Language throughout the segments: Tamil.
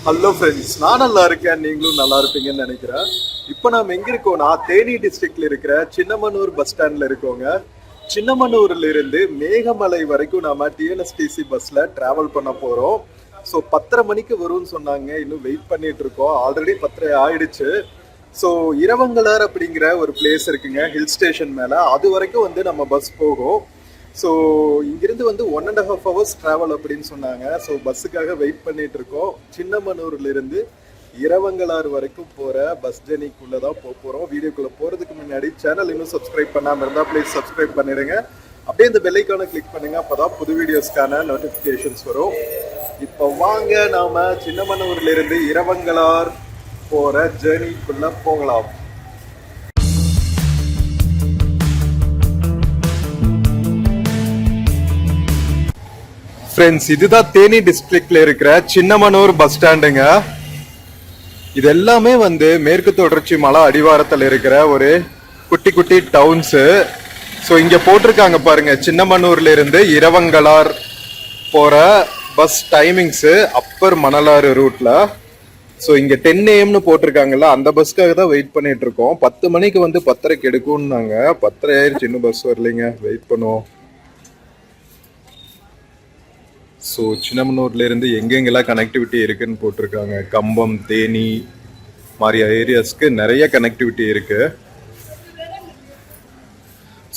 ஹலோ ஃப்ரெண்ட்ஸ், நான் நல்லா இருக்கேன், நீங்களும் நல்லா இருப்பீங்கன்னு நினைக்கிறேன். இப்போ நாம் எங்கே இருக்கோம்னா தேனி டிஸ்ட்ரிக்ட்ல இருக்கிற சின்னமனூர் பஸ் ஸ்டாண்டில் இருக்கோங்க. சின்னமனூர்ல இருந்து மேகமலை வரைக்கும் நாம டிஎன்எஸ்டிசி பஸ்ல டிராவல் பண்ண போறோம். ஸோ 10:30 மணிக்கு வரும்னு சொன்னாங்க. இன்னும் வெயிட் பண்ணிட்டு இருக்கோம். ஆல்ரெடி 10:30 ஆயிடுச்சு. ஸோ இரவங்கலர் அப்படிங்கிற ஒரு பிளேஸ் இருக்குங்க, ஹில் ஸ்டேஷன் மேலே. அது வரைக்கும் வந்து நம்ம பஸ் போகும். ஸோ இங்கிருந்து வந்து 1.5 hours ட்ராவல் அப்படின்னு சொன்னாங்க. ஸோ பஸ்ஸுக்காக வெயிட் பண்ணிட்டு இருக்கோம். சின்னமனூர்லேருந்து இரவங்கலார் வரைக்கும் போகிற பஸ் ஜெர்னிக்குள்ளே தான் போகிறோம். வீடியோக்குள்ளே போகிறதுக்கு முன்னாடி சேனல் இன்னும் சப்ஸ்கிரைப் பண்ணாமல் இருந்தால் ப்ளீஸ் சப்ஸ்கிரைப் பண்ணிடுங்க. அப்படியே இந்த பெல் ஐகானை கிளிக் பண்ணுங்கள். அப்போ தான் புது வீடியோஸ்க்கான நோட்டிஃபிகேஷன்ஸ் வரும். இப்போ வாங்க நாம் சின்னமனூர்லேருந்து இரவங்கலார் போகிற ஜேர்னிக்குள்ளே போகலாம். ஃப்ரெண்ட்ஸ், இதுதான் தேனி டிஸ்ட்ரிக்ட்ல இருக்கிற சின்னமனூர் பஸ் ஸ்டாண்டுங்க. இது எல்லாமே வந்து மேற்கு தொடர்ச்சி மலை அடிவாரத்தில் இருக்கிற ஒரு குட்டி குட்டி டவுன்ஸு. ஸோ இங்கே போட்டிருக்காங்க பாருங்க, சின்னமனூர்ல இருந்து இரவங்கலார் போகிற பஸ் டைமிங்ஸு அப்பர் மணலாறு ரூட்ல. ஸோ இங்கே 10 AM போட்டிருக்காங்கல்ல, அந்த பஸ்க்காக தான் வெயிட் பண்ணிட்டு இருக்கோம். 10 மணிக்கு வந்து 10:30 எடுக்கும்னாங்க. 10:30 ஆயிடுச்சு, இன்னும் பஸ் வரலைங்க, வெயிட் பண்ணுவோம். ஸோ சின்னமனூர்ல இருந்து எங்கெங்கெல்லாம் கனெக்டிவிட்டி இருக்குன்னு போட்டிருக்காங்க. கம்பம், தேனி மாதிரி ஏரியாஸ்க்கு நிறைய கனெக்டிவிட்டி இருக்கு.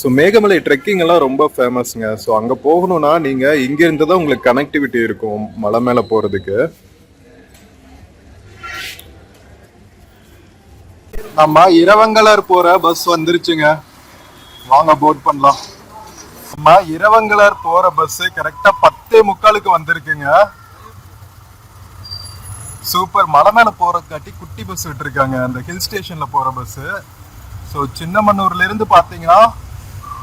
ஸோ மேகமலை ட்ரெக்கிங் எல்லாம் ரொம்ப ஃபேமஸ்ங்க. ஸோ அங்கே போகணும்னா நீங்கள் இங்கேருந்து தான் உங்களுக்கு கனெக்டிவிட்டி இருக்கும் மலை மேலே போகிறதுக்கு. நம்ம இரவங்கலார் போகிற பஸ் வந்துருச்சுங்க, வாங்க போர்ட் பண்ணலாம். நம்ம இரவங்கலார் போற பஸ் கரெக்டா 10:45 வந்திருக்குங்க. சூப்பர். மலை மேல போறதுக்காட்டி குட்டி பஸ் விட்டுருக்காங்க, அந்த ஹில் ஸ்டேஷன்ல போற பஸ். ஸோ சின்னமனூர்ல இருந்து பாத்தீங்கன்னா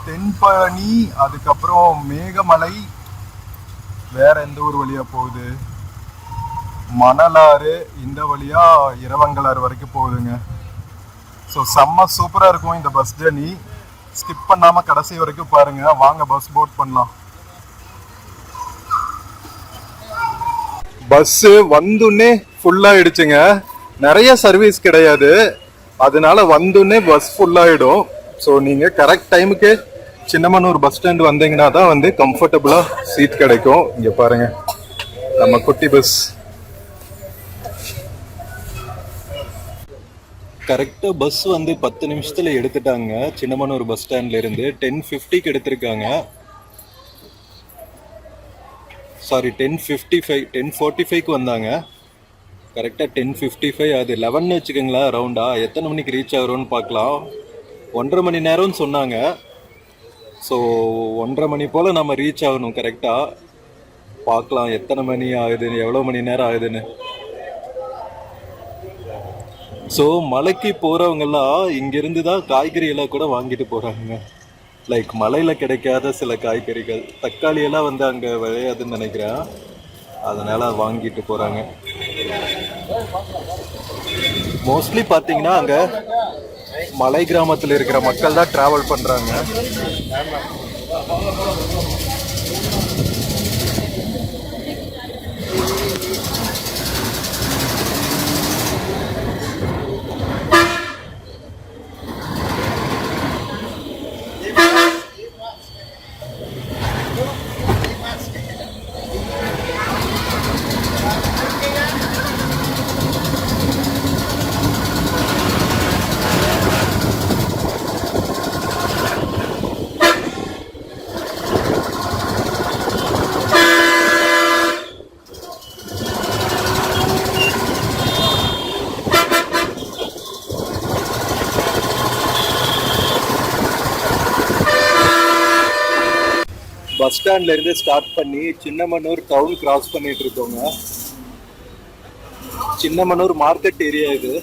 தென்பழனி, அதுக்கப்புறம் மேகமலை, வேற எந்த ஊர் வழியா போகுது, மணலாறு, இந்த வழியா இரவங்கலார் வரைக்கும் போகுதுங்க. ஸோ செம்ம சூப்பரா இருக்கும் இந்த பஸ் ஜர்னி. ஸ்கிப் பண்ணாம கடைசி வரைக்கும் பாருங்க. வாங்க பஸ் போர்ட் பண்ணலாம். பஸ் வந்துன்னே ஃபுல் ஆயிடுச்சுங்க. நிறைய சர்வீஸ் கிடையாது, அதனால வந்துன்னே பஸ் ஃபுல் ஆயிடும். ஸோ நீங்க கரெக்ட் டைமுக்கு சின்னமனூர் பஸ் ஸ்டாண்ட் வந்தீங்கன்னா தான் வந்து கம்ஃபர்டபுளா சீட் கிடைக்கும். இங்க பாருங்க, நம்ம குட்டி பஸ் கரெக்டாக பஸ் வந்து 10 நிமிஷத்தில் எடுத்துட்டாங்க. சின்னமனூர் பஸ் ஸ்டாண்ட்ல இருந்து 10:50க்கு எடுத்திருக்காங்க. சாரி, 10:55, 10:45க்கு வந்தாங்க. கரெக்டாக 10:55 அது 11 வச்சுக்கோங்களா ரவுண்டா. எத்தனை மணிக்கு ரீச் ஆகிறோன்னு பார்க்கலாம். 1.5 மணி நேரம்னு சொன்னாங்க. ஸோ 1.5 மணி போல் நம்ம ரீச் ஆகணும். கரெக்டாக பார்க்கலாம் எத்தனை மணி ஆகுதுன்னு, எவ்வளோ மணி நேரம் ஆகுதுன்னு. ஸோ மலைக்கு போகிறவங்கெல்லாம் இங்கேருந்து தான் காய்கறி எல்லாம் கூட வாங்கிட்டு போகிறாங்க. லைக் மலையில் கிடைக்காத சில காய்கறிகள், தக்காளி எல்லாம் வந்து அங்கே விளையாதுன்னு நினைக்கிறேன், அதனால் வாங்கிட்டு போகிறாங்க. மோஸ்ட்லி பார்த்தீங்கன்னா அங்கே மலை கிராமத்தில் இருக்கிற மக்கள் தான் ட்ராவல் பண்ணுறாங்க. பஸ் ஸ்டாண்ட்ல இருந்து ஸ்டார்ட் பண்ணி சின்னமனூர் டவுன் கிராஸ் பண்ணிட்டு இருக்கோங்க. சின்னமனூர் மார்க்கெட் ஏரியா இது.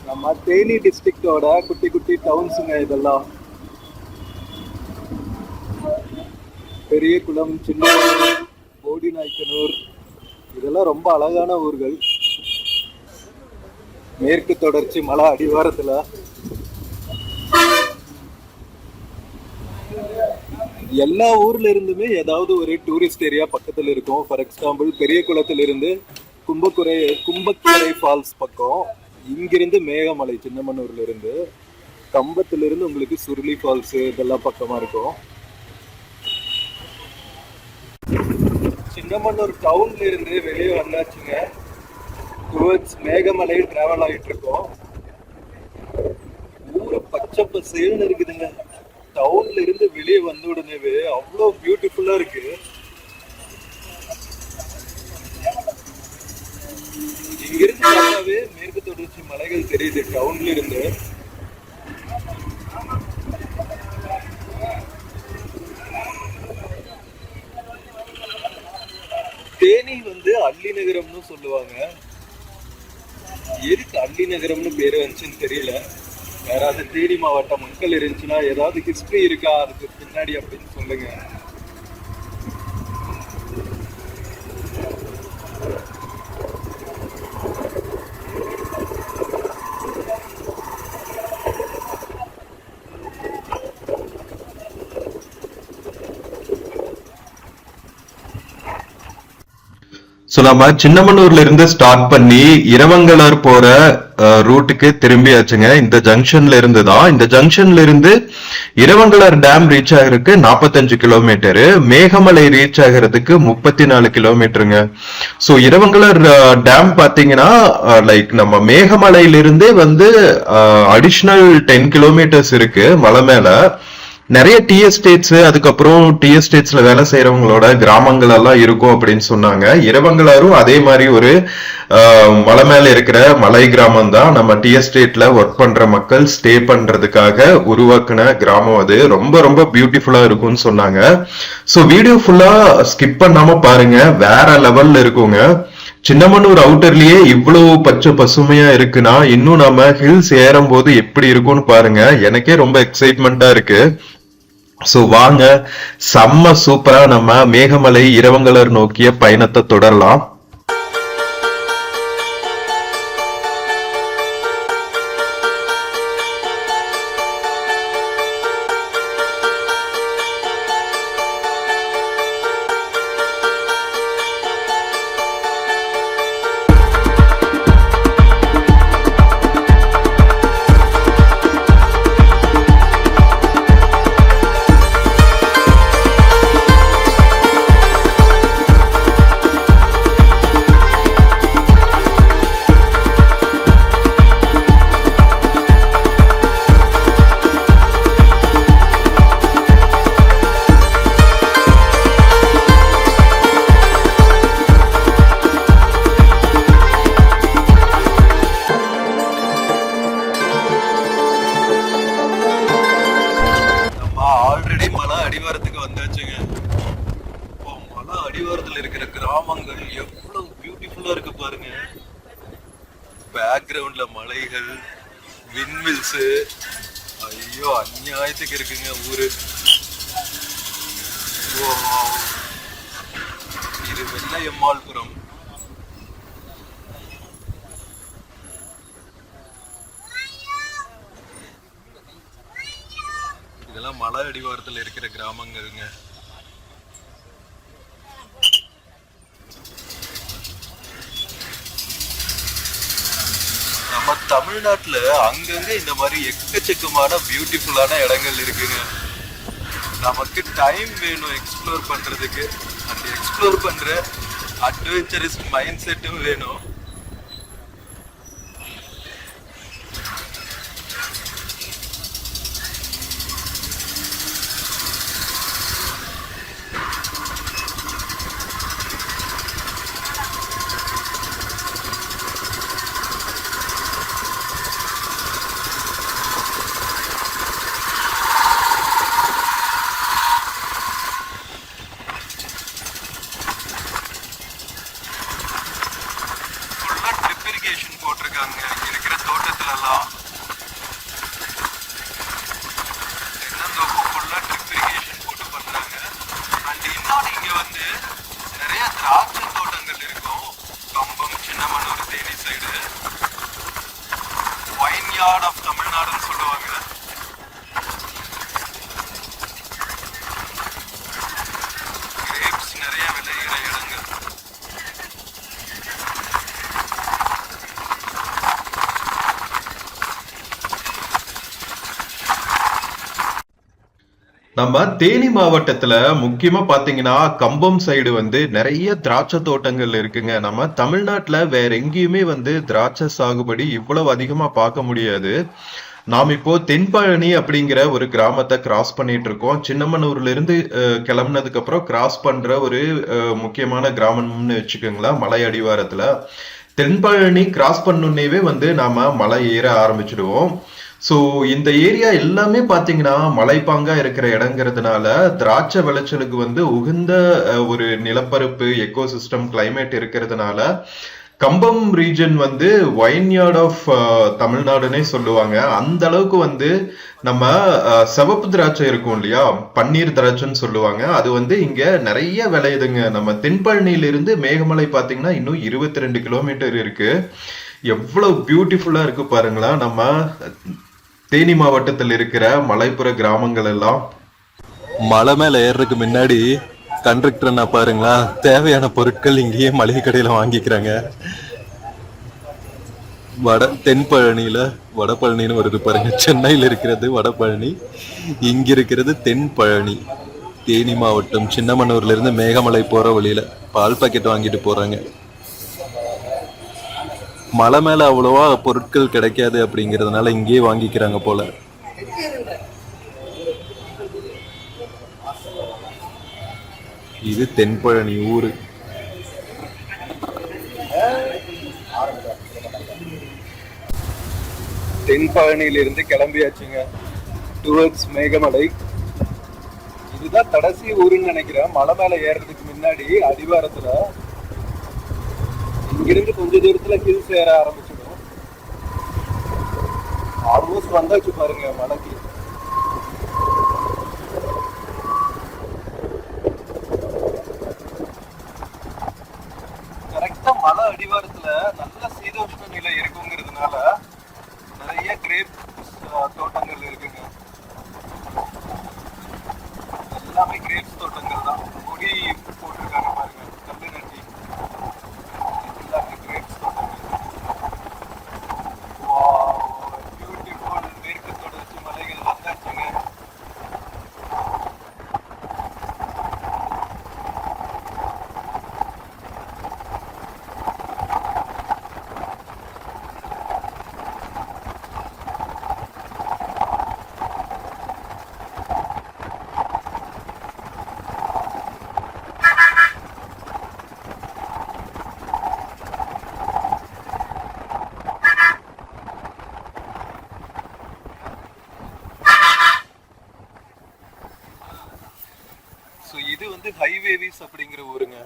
நம்ம தேனி டிஸ்ட்ரிக்டோட குட்டி குட்டி டவுன்ஸுங்க இதெல்லாம். பெரிய குளம், சின்ன போடிநாயக்கனூர், இதெல்லாம் ரொம்ப அழகான ஊர்கள். மேற்கு தொடர்ச்சி மலை அடிவாரத்துல எல்லா ஊர்ல இருந்துமே ஏதாவது ஒரு டூரிஸ்ட் ஏரியா பக்கத்துல இருக்கும். ஃபார் எக்ஸாம்பிள் பெரிய குளத்துல இருந்து கும்பக்கரை ஃபால்ஸ் பக்கம், இங்கிருந்து மேகமலை சின்னமனூர்ல இருந்து, கம்பத்துல இருந்து உங்களுக்கு சுருளி ஃபால்ஸ் இதெல்லாம் பக்கமா இருக்கும். சின்னமனூர் டவுன்ல இருந்து வெளியே வந்தாச்சுங்க. டுவர்ட்ஸ் மேகமலை டிராவல் ஆகிட்டு இருக்கோம். ஊரு பச்சை பசேல்னு இருக்குதுங்க. டவுன்ல இருந்து வெளியே வந்த உடனேவே அவ்வளோ பியூட்டிஃபுல்லா இருக்கு. இங்கிருந்து பார்த்தாவே மேற்கு தொடர்ச்சி மலைகள் தெரியுது டவுன்ல இருந்து. தேனி வந்து அள்ளி நகரம்னு சொல்லுவாங்க. எதுக்கு அள்ளி நகரம்னு பேரு வந்துச்சுன்னு தெரியல. யாராவது தேனி மாவட்ட மக்கள் இருந்துச்சுன்னா ஏதாவது ஹிஸ்டரி இருக்கா அதுக்கு பின்னாடி அப்படின்னு சொல்லுங்க. ஸோ நம்ம சின்னமனூர்ல இருந்து ஸ்டார்ட் பண்ணி இரவங்கலர் போற ரூட்டுக்கு திரும்பியாச்சுங்க. இந்த ஜங்ஷன்ல இருந்து தான். இந்த ஜங்ஷன்ல இருந்து இரவங்கலர் டேம் ரீச் ஆகிறதுக்கு 45 கிலோமீட்டரு, மேகமலை ரீச் ஆகிறதுக்கு 34 கிலோமீட்டருங்க. ஸோ இரவங்கலர் டேம் பாத்தீங்கன்னா லைக் நம்ம மேகமலையிலிருந்தே வந்து அடிஷனல் 10 கிலோமீட்டர்ஸ் இருக்கு மலை மேல. நிறைய டி எஸ்டேட்ஸ், அதுக்கப்புறம் டி எஸ்டேட்ஸ்ல வேலை செய்யறவங்களோட கிராமங்கள் எல்லாம் இருக்கும் அப்படின்னு சொன்னாங்க. இரவங்கலாரும் அதே மாதிரி ஒரு மலை மேல இருக்கிற மலை கிராமம் தான். நம்ம டி எஸ்டேட்ல ஒர்க் பண்ற மக்கள் ஸ்டே பண்றதுக்காக உருவாக்குன கிராமம் அது. ரொம்ப ரொம்ப பியூட்டிஃபுல்லா இருக்கும்னு சொன்னாங்க. ஸோ வீடியோ ஃபுல்லா ஸ்கிப் பண்ணாம பாருங்க, வேற லெவல்ல இருக்குங்க. சின்னமனூர் அவுட்டர்லயே இவ்வளவு பச்சை பசுமையா இருக்குன்னா இன்னும் நம்ம ஹில்ஸ் ஏறும் போது எப்படி இருக்கும்னு பாருங்க. எனக்கே ரொம்ப எக்ஸைட்மெண்டா இருக்கு. சோ வாங்க, செம்ம சூப்பரா நம்ம மேகமலை இரவங்கலர் நோக்கிய பயணத்தை தொடரலாம். அடிவாரத்துக்கு வந்தாச்சுங்க. மலை அடிவாரத்துல இருக்கிற கிராமங்கள் எவ்வளவு பியூட்டிஃபுல்லா இருக்கு பாருங்க. பேக்ரவுண்ட்ல மலைகள், விண்மில்ஸ், ஐயோ அநியாயத்துக்கு இருக்குங்க ஊரு. இது வெள்ளையம்மாள்புரம். இதெல்லாம் மலை அடிவாரத்துல இருக்கிற கிராமங்கள்ங்க. நம்ம தமிழ்நாட்டுல அங்கங்க இந்த மாதிரி எக்கச்சக்கமான பியூட்டிஃபுல்லான இடங்கள் இருக்குங்க. நமக்கு டைம் வேணும் எக்ஸ்ப்ளோர் பண்றதுக்கு. அந்த எக்ஸ்ப்ளோர் பண்ற அட்வென்ச்சரஸ் மைண்ட் செட்டும் வேணும். போட்டிருக்காங்க இருக்கிற தோட்டத்துல எல்லாம். தென்னந்தோப்பு ஃபுல்லா ட்ரிப் இரிகேஷன் போட்டு பண்றாங்க. அண்ட் இன்னொன்று இங்க வந்து நிறைய திராட்சை தோட்டங்கள் இருக்கும். நம்ம தேனி மாவட்டத்துல முக்கியமா பாத்தீங்கன்னா கம்பம் சைடு வந்து நிறைய திராட்சை தோட்டங்கள் இருக்குங்க. நம்ம தமிழ்நாட்டுல வேற எங்கேயுமே வந்து திராட்சை சாகுபடி இவ்வளவு அதிகமா பார்க்க முடியாது. நாம் இப்போ தென்பழனி அப்படிங்கிற ஒரு கிராமத்தை கிராஸ் பண்ணிட்டு இருக்கோம். சின்னமனூர்ல இருந்து கிளம்புனதுக்கு அப்புறம் கிராஸ் பண்ற ஒரு முக்கியமான கிராமம்னு வச்சுக்கோங்களேன். மலை அடிவாரத்துல தென்பழனி கிராஸ் பண்ணுனேவே வந்து நாம மலை ஏற ஆரம்பிச்சிடுவோம். சோ இந்த ஏரியா எல்லாமே பாத்தீங்கன்னா மலைப்பாங்கா இருக்கிற இடங்கிறதுனால திராட்சை விளைச்சலுக்கு வந்து உகந்த ஒரு நிலப்பரப்பு எக்கோசிஸ்டம் கிளைமேட் இருக்கிறதுனால கம்பம் ரீஜன் வந்து வைன்யார்ட் ஆஃப் தமிழ்நாடுன்னே சொல்லுவாங்க. அந்த அளவுக்கு வந்து நம்ம சிவப்பு திராட்சை இருக்கும் இல்லையா, பன்னீர் திராட்சைன்னு சொல்லுவாங்க, அது வந்து இங்க நிறைய விளையுதுங்க. நம்ம தென்பழனியில இருந்து மேகமலை பாத்தீங்கன்னா இன்னும் 22 கிலோமீட்டர் இருக்கு. எவ்வளவு பியூட்டிஃபுல்லா இருக்கு பாருங்களா நம்ம தேனி மாவட்டத்தில் இருக்கிற மலைப்புற கிராமங்கள் எல்லாம். மலை மேல ஏறதுக்கு முன்னாடி கண்டக்டர் நான் பாருங்களா, தேவையான பொருட்கள் இங்கேயே மளிகை கடையில வாங்கிக்கிறாங்க. தென்பழனியில வடபழனின்னு வருது பாருங்க. சென்னையில இருக்கிறது வடபழனி, இங்க இருக்கிறது தென்பழனி. தேனி மாவட்டம் சின்னமனூர்ல இருந்து மேகமலை போற வழியில பால் பாக்கெட் வாங்கிட்டு போறாங்க. மலை மேல அவ்வளவா பொருட்கள் கிடைக்காது அப்படிங்கறதுனால இங்கேயே வாங்கிக்கிறாங்க போல. இது தென்பழனி ஊரு. தென்பழனியிலிருந்து கிளம்பியாச்சுங்க டுவர்ட்ஸ் மேகமலை. இதுதான் கடைசி ஊருன்னு நினைக்கிறேன். மலை மேல ஏறதுக்கு முன்னாடி அடிவாரத்துல இங்கிருந்து கொஞ்ச தூரத்துல ஹில்ஸ் ஏற ஆரம்பிச்சிடும். ஆல்மோஸ்ட் வந்தாச்சு பாருங்க மலைக்கு. கரெக்டா மலை அடிவாரத்துல நல்ல சீதோஷ்ண நிலை இருக்குங்கிறதுனால நிறைய கிரேப்ஸ் தோட்டங்கள் இருக்குங்க. எல்லாமே கிரேப்ஸ் தோட்டங்கள் தான். கொடி போட்டிருக்காங்க பாருங்க, கல்லு நட்டி. எல்லாமே கிரேப்ஸ் தோட்டங்கள். பியூட்டிஃபுல் மேற்கு தொடர்ச்சி மலைகள் வந்தாச்சுங்க. இது வந்து ஹைவேவிஸ் அப்படிங்கிற ஊருங்க.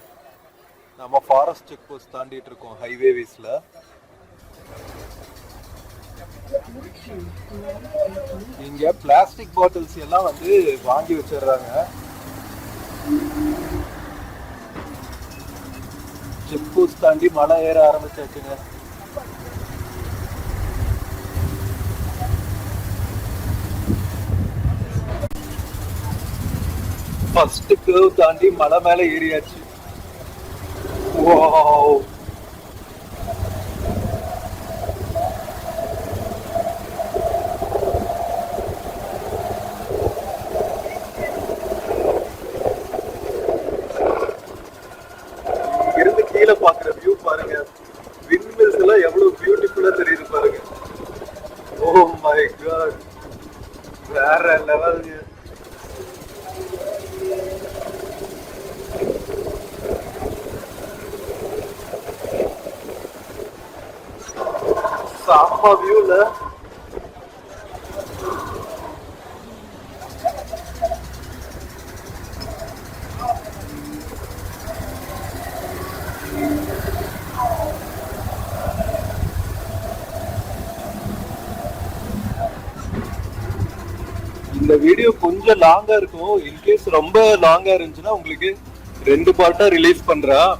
நம்ம ஃபாரஸ்ட் செக் போஸ்ட் தாண்டிட்டு இருக்கோம் ஹைவேவிஸ்ல. இங்க பிளாஸ்டிக் பாட்டில்ஸ் எல்லாம் வந்து வாங்கி வச்சிடுறாங்க. செக் போஸ்ட் தாண்டி மலை ஏற ஆரம்பிச்சாச்சுங்க. ஃபர்ஸ்ட் கர்வ் தாண்டி மலை மேல ஏறியாச்சு. வாவ், இருந்து கீழே பாக்குற வியூ பாருங்க. விண்மில்ஸ் எல்லாம் எவ்வளவு பியூட்டிஃபுல்லா தெரியுது பாருங்க. ஓ மை காட், வேற லெவல். சாம்பா வியூல இந்த வீடியோ கொஞ்சம் லாங்கா இருக்கும். இன்கேஸ் ரொம்ப லாங்கா இருந்துச்சுன்னா உங்களுக்கு 2 பார்ட்டா ரிலீஸ் பண்றேன்.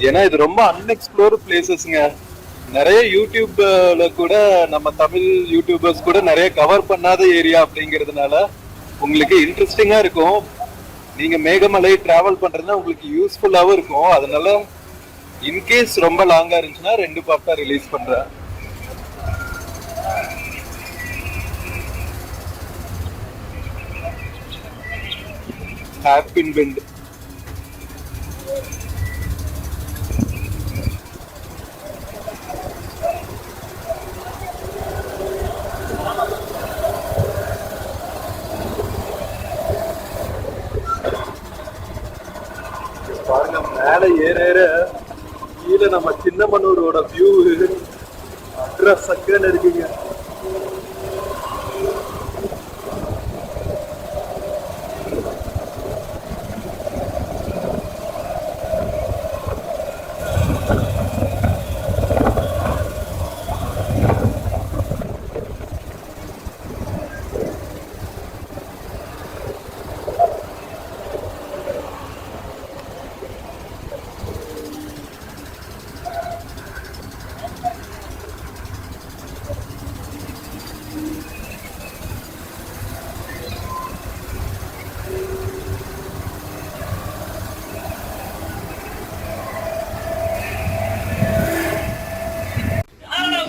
ஏன்னா இது ரொம்ப அன்எக்ஸ்ப்ளோர் பிளேசஸ்ங்க. நிறைய யூடியூப்ல கூட நம்ம தமிழ் யூடியூபர்ஸ் கூட நிறைய கவர் பண்ணாத ஏரியா அப்படிங்கிறதுனால உங்களுக்கு இன்ட்ரெஸ்டிங்கா இருக்கும். நீங்க மேகமலை டிராவல் பண்றதுன்னா உங்களுக்கு யூஸ்ஃபுல்லாவும் இருக்கும். அதனால இன்கேஸ் ரொம்ப லாங்கா இருந்துச்சுன்னா 2 பார்ட்டா ரிலீஸ் பண்றேன். Hairpin bend. பாருங்க மேல ஏற கீழே நம்ம சின்னமனூரோட வியூ சக்கன்னு இருக்குங்க.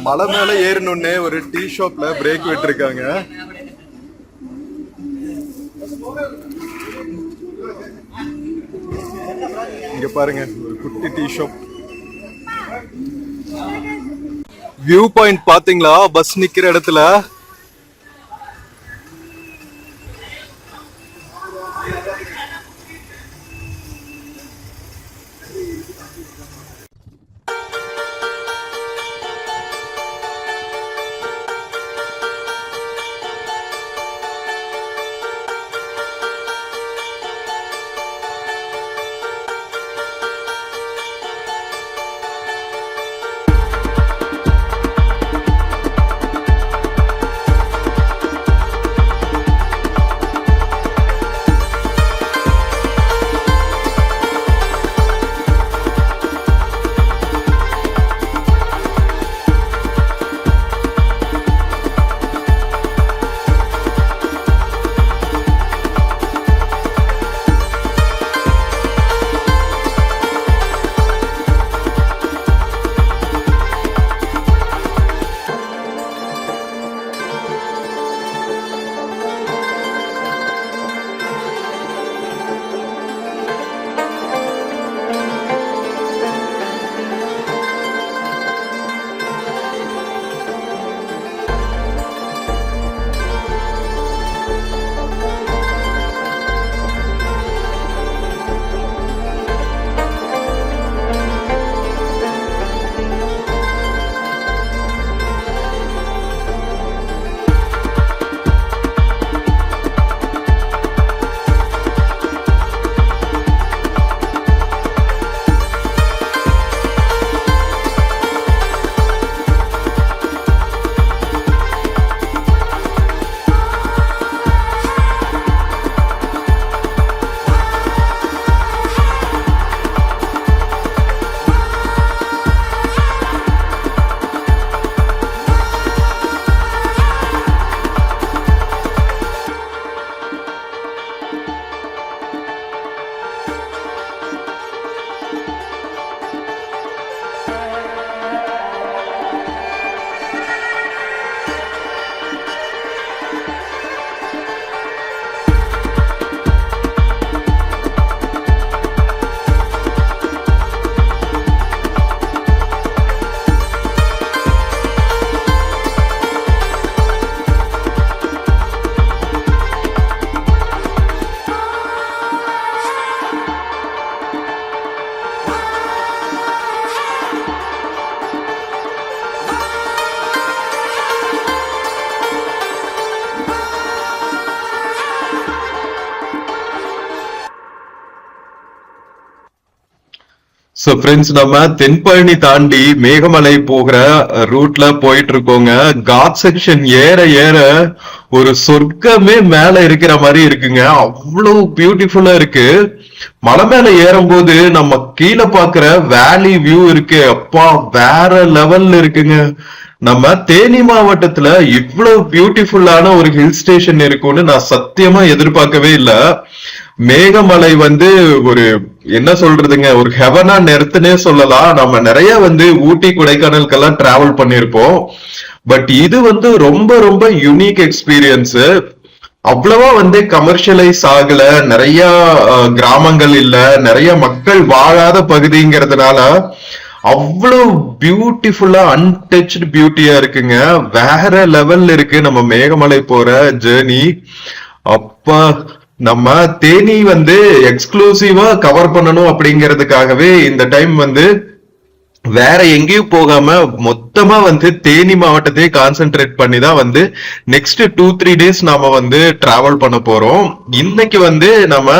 மலை மேல ஏறணும்னே ஒரு டீ ஷாப்ல பிரேக் விட்டுருக்காங்க. இங்க பாருங்க ஒரு குட்டி டீ ஷாப். வியூ பாயிண்ட் பாத்தீங்களா பஸ் நிக்கிற இடத்துல? சோ ஃப்ரெண்ட்ஸ், நம்ம தென்பழனி தாண்டி மேகமலை போகிற ரூட்ல போயிட்டு இருக்கோங்க. காட் செக்ஷன் ஏற ஏற ஒரு சொர்க்கமே மேல இருக்கிற மாதிரி இருக்குங்க. அவ்வளவு பியூட்டிஃபுல்லா இருக்கு. மலை மேல ஏறும்போது நம்ம கீழே பாக்குற வேலி வியூ இருக்கு, அப்பா வேற லெவல்ல இருக்குங்க. நம்ம தேனி மாவட்டத்துல இவ்வளவு பியூட்டிஃபுல்லான ஒரு ஹில் ஸ்டேஷன் இருக்கும்னு நான் சத்தியமா எதிர்பார்க்கவே இல்லை. மேகமலை ஒரு என்ன சொல்றதுங்க, ஒரு ஹெவனா நெருத்துனே சொல்லலாம். நம்ம நிறைய ஊட்டி கொடைக்கானலுக்கெல்லாம் டிராவல் பண்ணிருப்போம். பட் இது ரொம்ப ரொம்ப யூனிக் எக்ஸ்பீரியன்ஸ். அவ்வளவா வந்து கமர்ஷியலைஸ் ஆகல, நிறைய கிராமங்கள் இல்ல, நிறைய மக்கள் வாழாத பகுதிங்கிறதுனால அவ்வளவு பியூட்டிஃபுல்லா அன்டச்டு பியூட்டியா இருக்குங்க. வேற லெவல்ல இருக்கு நம்ம மேகமலை போற ஜேர்னி. அப்பா, நம்ம தேனி வந்து எக்ஸ்க்ளூசிவா கவர் பண்ணணும் அப்படிங்கிறதுக்காகவே இந்த டைம் வந்து வேற எங்கேயும் போகாம மொத்தமா வந்து தேனி மாவட்டத்தையே கான்சென்ட்ரேட் பண்ணி தான் வந்து நெக்ஸ்ட் 2-3 டேஸ் நாம வந்து டிராவல் பண்ண போறோம். இன்னைக்கு வந்து நம்ம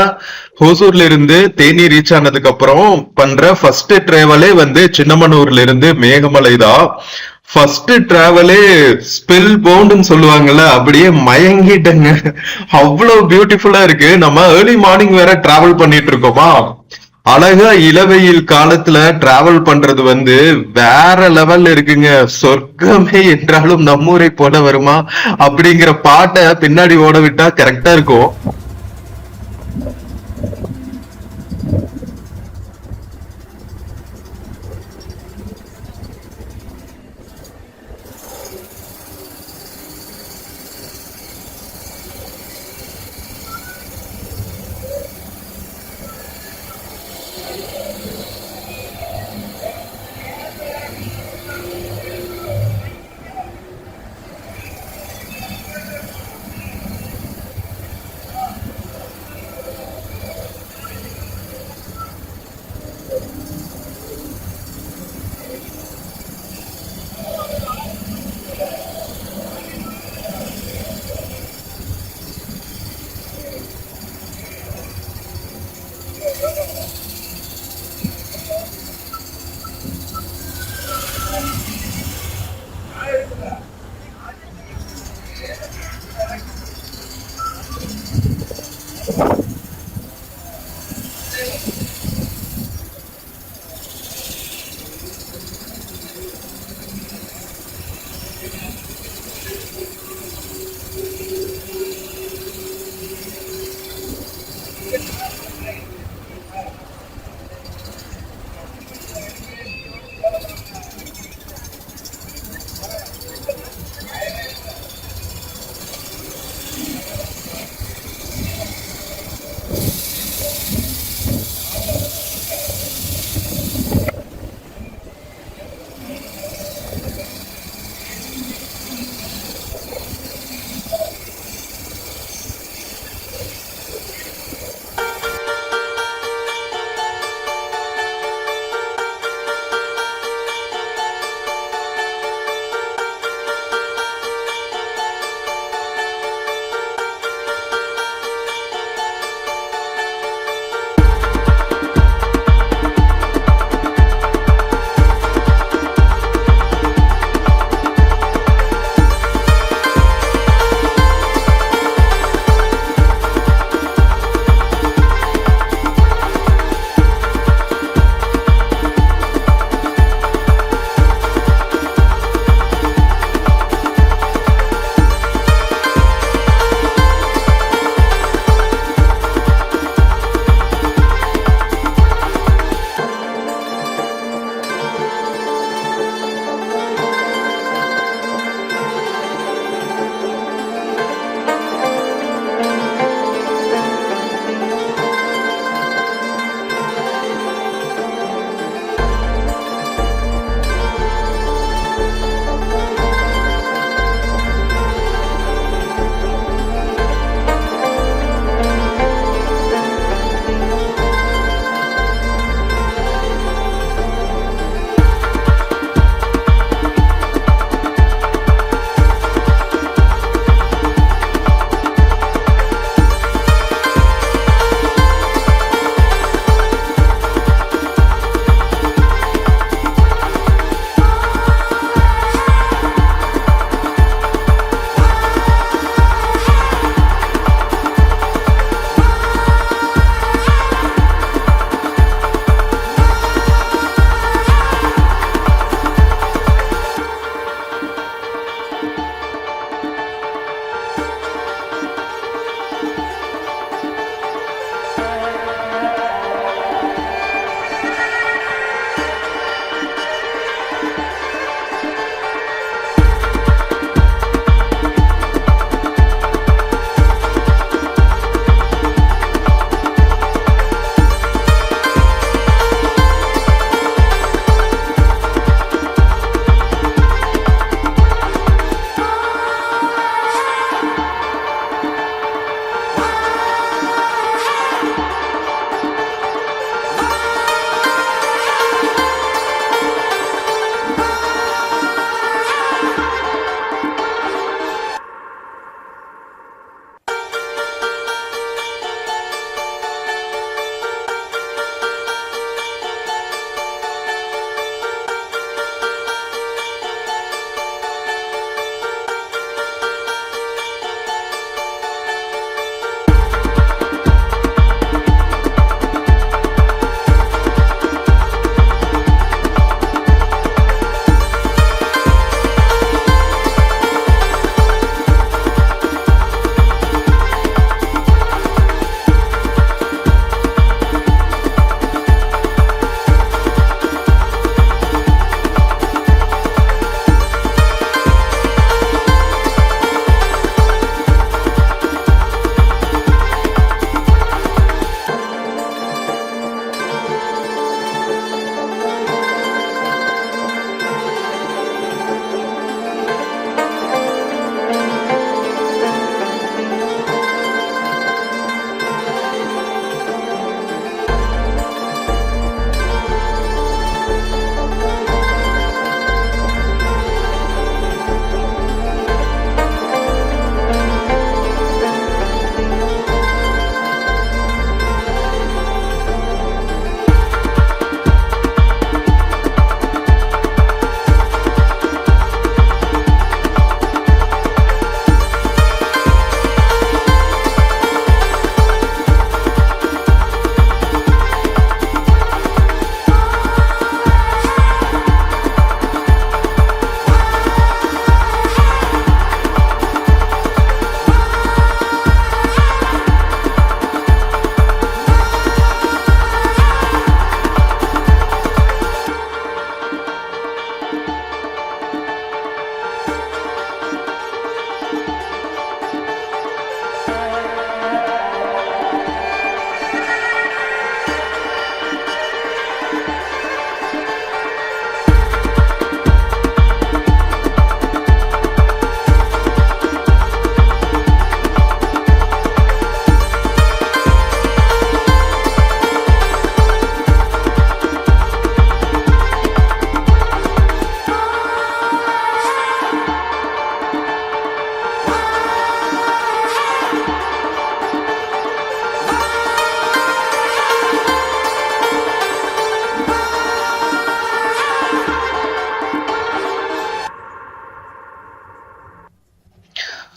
ஹோசூர்ல இருந்து தேனி ரீச் ஆனதுக்கு அப்புறம் பண்ற ஃபர்ஸ்ட் டிராவலே வந்து சின்னமனூர்ல இருந்து மேகமலை தான். ஃபர்ஸ்ட் டிராவலே ஸ்பெல் பவுண்ட்னு சொல்லுவாங்கல்ல, அப்படியே மயங்கிட்டேங்க. அவ்வளவு பியூட்டிஃபுல்லா இருக்கு. நம்ம ஏர்லி மார்னிங் வேற டிராவல் பண்ணிட்டு இருக்கோமா, அழகா இளவெயில் காலத்துல டிராவல் பண்றது வந்து வேற லெவல்ல இருக்குங்க. சொர்க்கமே என்றாலும் நம்மூரை போல வருமா அப்படிங்கிற பாட்டை பின்னாடி ஓட விட்டா கரெக்டா இருக்கும்.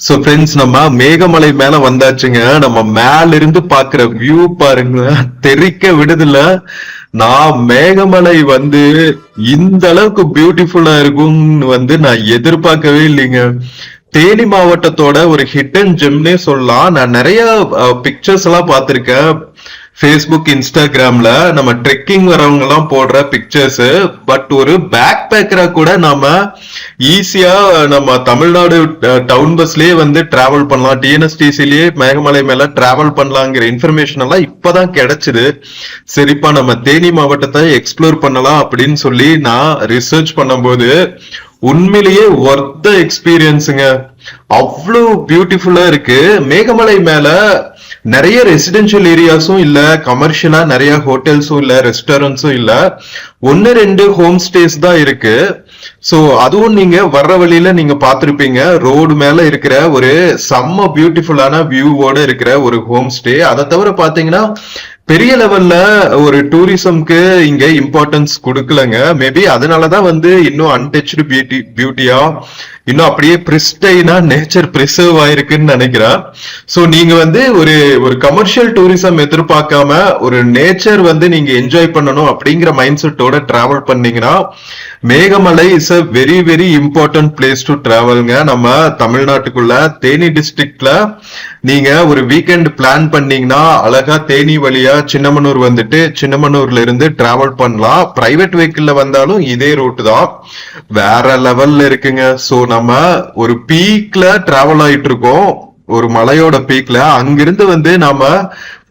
சோ ஃப்ரெண்ட்ஸ், நம்ம மேகமலை மேல வந்தாச்சுங்க. நம்ம மேல இருந்து பாக்குற வியூ பாருங்க, தெறிக்க விடுதுல. நான் மேகமலை வந்து இந்த அளவுக்கு பியூட்டிஃபுல்லா இருக்கும்னு வந்து நான் எதிர்பார்க்கவே இல்லைங்க. தேனி மாவட்டத்தோட ஒரு ஹிடன் ஜெம்னே சொல்லலாம். நான் நிறைய பிக்சர்ஸ் எல்லாம் பார்த்திருக்கேன் ஃபேஸ்புக், இன்ஸ்டாகிராம்ல. நம்ம ட்ரெக்கிங் வரவங்க எல்லாம் போடுற பிக்சர்ஸ். பட் ஒரு பேக் பேக்கரா கூட நாம ஈஸியா நம்ம தமிழ்நாடு டவுன் பஸ்லயே வந்து டிராவல் பண்ணலாம், டிஎன்எஸ்டிசிலேயே மேகமலை மேல டிராவல் பண்ணலாங்கிற இன்ஃபர்மேஷன் எல்லாம் இப்பதான் கிடைச்சது. சரிப்பா, நம்ம தேனி மாவட்டத்தை எக்ஸ்ப்ளோர் பண்ணலாம் அப்படின்னு சொல்லி நான் ரிசர்ச் பண்ணும்போது உண்மையிலேயே ஒர்த் எக்ஸ்பீரியன்ஸுங்க. அவ்வளவு பியூட்டிஃபுல்லா இருக்கு. மேகமலை மேல நிறைய ரெசிடென்ஷியல் ஏரியாஸும் இல்ல, கமர்ஷியலா நிறைய ஹோட்டல்ஸும் இல்ல, ரெஸ்டாரண்ட்ஸும் இல்ல. 1-2 ஹோம் ஸ்டேஸ் தான் இருக்கு. சோ அதுவும் நீங்க வர்ற வழியில நீங்க பாத்திருப்பீங்க. ரோடு மேல இருக்கிற ஒரு செம்ம பியூட்டிஃபுல்லான வியூவோட இருக்கிற ஒரு ஹோம் ஸ்டே. அதை தவிர பாத்தீங்கன்னா பெரிய லெவல்ல ஒரு டூரிசம்க்கு இங்க இம்பார்ட்டன்ஸ் கொடுக்கலங்க. மேபி அதனாலதான் வந்து இன்னும் அன்டச்டு பியூட்டியா, இன்னும் அப்படியே பிரிஸ்டைனா நேச்சர் பிரிசர்வ் ஆயிருக்குன்னு நினைக்கிறேன். சோ நீங்க வந்து ஒரு கமர்ஷியல் டூரிசம் எதிர்பார்க்காம ஒரு நேச்சர் வந்து நீங்க என்ஜாய் பண்ணணும் அப்படிங்கிற மைண்ட் செட்டோட டிராவல் பண்ணீங்கன்னா Meghamalai is a very very important place to டிராவல்ங்க. நம்ம தமிழ்நாட்டுக்குள்ள தேனி டிஸ்ட்ரிக்ட்ல நீங்க ஒரு வீக்கெண்ட் பிளான் பண்ணீங்கன்னா அழகா தேனி வழியா சின்னமனூர் வந்துட்டு சின்னமனூர்ல இருந்து டிராவல் பண்ணலாம். பிரைவேட் வெஹிக்கிள்ல வந்தாலும் இதே ரூட் தான். வேற லெவல்ல இருக்குங்க. சோ நம்ம ஒரு பீக்ல டிராவல் ஆயிட்டு இருக்கோம், ஒரு மலையோட பீக்ல. அங்கிருந்து வந்து நாம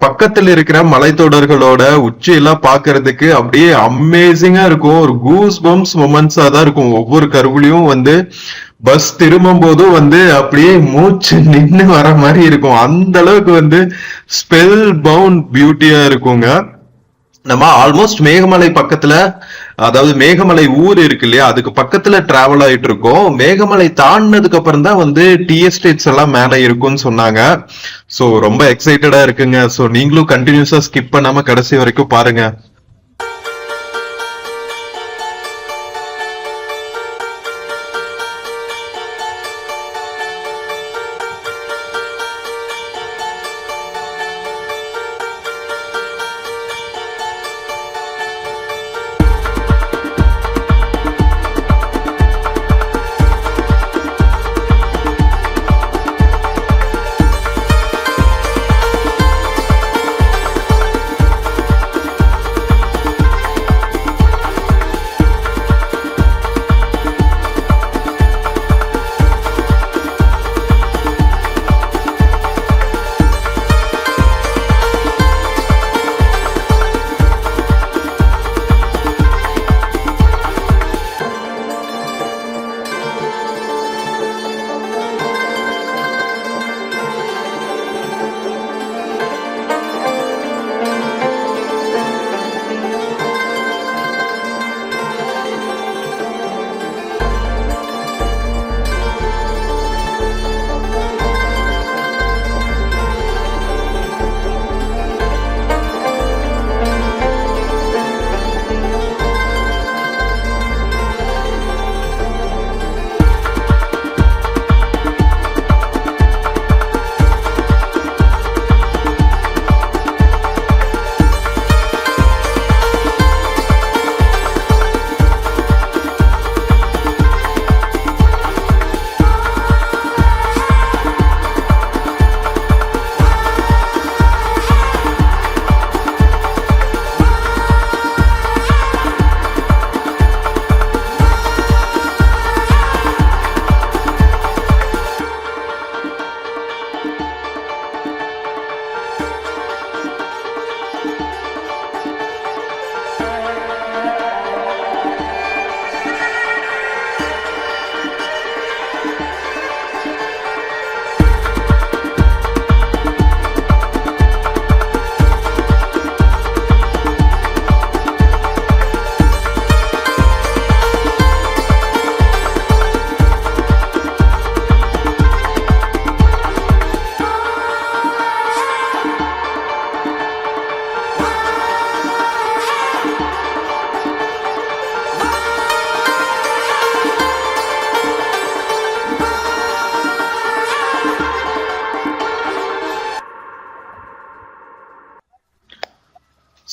பக்கத்துல இருக்கிற மலைத்தொடர்களோட உச்சியெல்லாம் பாக்குறதுக்கு அப்படியே அமேசிங்கா இருக்கும். ஒரு கூஸ் பம்ப்ஸ் மொமெண்ட்ஸா தான் இருக்கும். ஒவ்வொரு கருவிலையும் வந்து பஸ் திரும்பும் போதும் வந்து அப்படியே மூச்சு நின்னு வர மாதிரி இருக்கும். அந்த அளவுக்கு வந்து ஸ்பெல் பவுண்ட் பியூட்டியா இருக்குங்க. நம்ம ஆல்மோஸ்ட் மேகமலை பக்கத்துல, அதாவது மேகமலை ஊர் இருக்கு இல்லையா, அதுக்கு பக்கத்துல டிராவல் ஆயிட்டு இருக்கோம். மேகமலை தாண்டினதுக்கு அப்புறம் தான் வந்து டி எஸ்டேட்ஸ் எல்லாம் மேல இருக்கும்னு சொன்னாங்க. சோ ரொம்ப எக்ஸைட்டடா இருக்குங்க. சோ நீங்களும் கண்டினியூஸா ஸ்கிப் பண்ணாம கடைசி வரைக்கும் பாருங்க.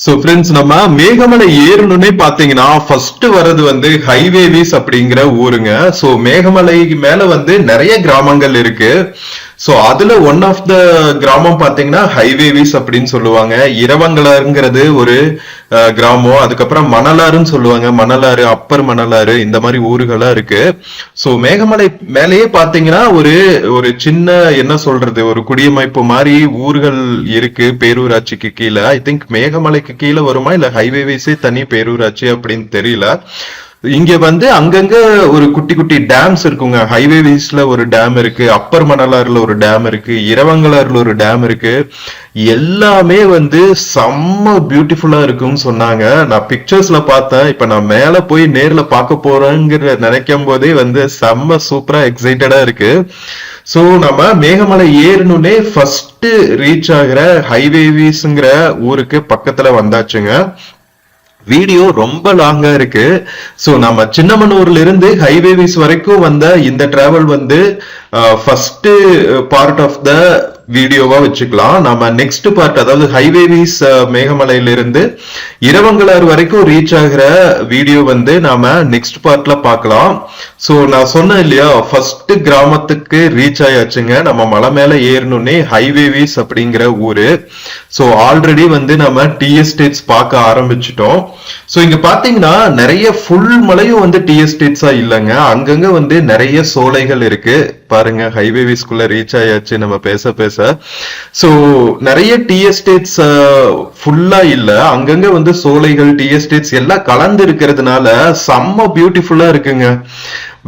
சோ ஃப்ரெண்ட்ஸ், நம்ம மேகமலை ஏறணும்னே பாத்தீங்கன்னா ஃபர்ஸ்ட் வர்றது வந்து ஹைவேவிஸ் அப்படிங்கிற ஊருங்க. சோ மேகமலை மேல வந்து நிறைய கிராமங்கள் இருக்கு. சோ அதுல ஒன் ஆஃப் த கிராமம் பாத்தீங்கன்னா ஹைவேவிஸ் அப்படின்னு சொல்லுவாங்க. இரவங்கலாறுங்கிறது ஒரு கிராமம். அதுக்கப்புறம் மணலாறுன்னு சொல்லுவாங்க. மணலாறு, அப்பர் மணலாறு, இந்த மாதிரி ஊர்களா இருக்கு. சோ மேகமலை மேலேயே பாத்தீங்கன்னா ஒரு ஒரு சின்ன என்ன சொல்றது, ஒரு குடியமைப்பு மாதிரி ஊர்கள் இருக்கு பேரூராட்சிக்கு கீழே. ஐ திங்க் மேகமலைக்கு கீழே வருமா இல்ல ஹைவேவிஸே தனி பேரூராட்சி அப்படின்னு தெரியல. இங்க வந்து அங்கங்க ஒரு குட்டி குட்டி டேம்ஸ் இருக்குங்க. ஹைவேவிஸ்ல ஒரு டேம் இருக்கு, அப்பர் மணலாறுல ஒரு டேம் இருக்கு, இரவங்கலாறுல ஒரு டேம் இருக்கு. எல்லாமே வந்து செம்ம பியூட்டிஃபுல்லா இருக்கும்னு சொன்னாங்க. நான் பிக்சர்ஸ்ல பார்த்தேன். இப்ப நான் மேல போய் நேர்ல பார்க்க போறேங்கிற நினைக்கும் போதே வந்து செம்ம சூப்பரா எக்ஸைட்டடா இருக்கு. சோ நம்ம மேகமலை ஏறணும்னே ஃபர்ஸ்ட் ரீச் ஆகிற ஹைவேவிஸ்ங்கிற ஊருக்கு பக்கத்துல வந்தாச்சுங்க. வீடியோ ரொம்ப லாங்கா இருக்கு. சோ நம்ம சின்னமனூர்ல இருந்து ஹைவேவிஸ் வரைக்கும் வந்த இந்த டிராவல் வந்து ஃபர்ஸ்ட் பார்ட் ஆஃப் த வீடியோவா வச்சுக்கலாம். நம்ம நெக்ஸ்ட் பார்ட், அதாவது ஹைவேவிஸ் மேகமலையில இருந்து இரவங்கலாறு வரைக்கும் ரீச் ஆகிற வீடியோ வந்து நாம நெக்ஸ்ட் பார்ட்ல பார்க்கலாம். சோ நான் சொன்னேன் இல்லையா, ஃபர்ஸ்ட் கிராமத்துக்கு ரீச் ஆயாச்சுங்க. நம்ம மலை மேல ஏறணும்னே ஹைவேவிஸ் அப்படிங்கிற ஊரு. சோ ஆல்ரெடி வந்து நம்ம டீ எஸ்டேட்ஸ் பார்க்க ஆரம்பிச்சிட்டோம். சோ இங்க பாத்தீங்கன்னா நிறைய ஃபுல் மலையும் வந்து டீ எஸ்டேட்ஸா இல்லைங்க. அங்கங்க வந்து நிறைய சோலைகள் இருக்கு. பாருங்க, ஹைவேவிஸ்குள்ள ரீச் ஆயாச்சு நம்ம பேச பேச. சோ நிறைய டீ எஸ்டேட்ஸ் ஃபுல்லா இல்ல, அங்கங்க வந்து சோலைகள், டீ எஸ்டேட்ஸ் எல்லாம் கலந்து இருக்கிறதுனால செம்ம பியூட்டிஃபுல்லா இருக்குங்க.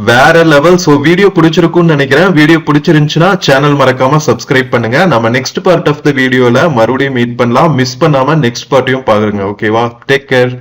வேற லெவல். சோ வீடியோ பிடிச்சிருக்கும்னு நினைக்கிறேன். வீடியோ பிடிச்சிருந்துச்சுன்னா சேனல் மறக்காம சப்ஸ்கிரைப் பண்ணுங்க. நம்ம நெக்ஸ்ட் பார்ட் ஆஃப் த வீடியோல மறுபடியும் மீட் பண்ணலாம். மிஸ் பண்ணாம நெக்ஸ்ட் பார்ட்டையும் பாருங்க. ஓகேவா? Take care.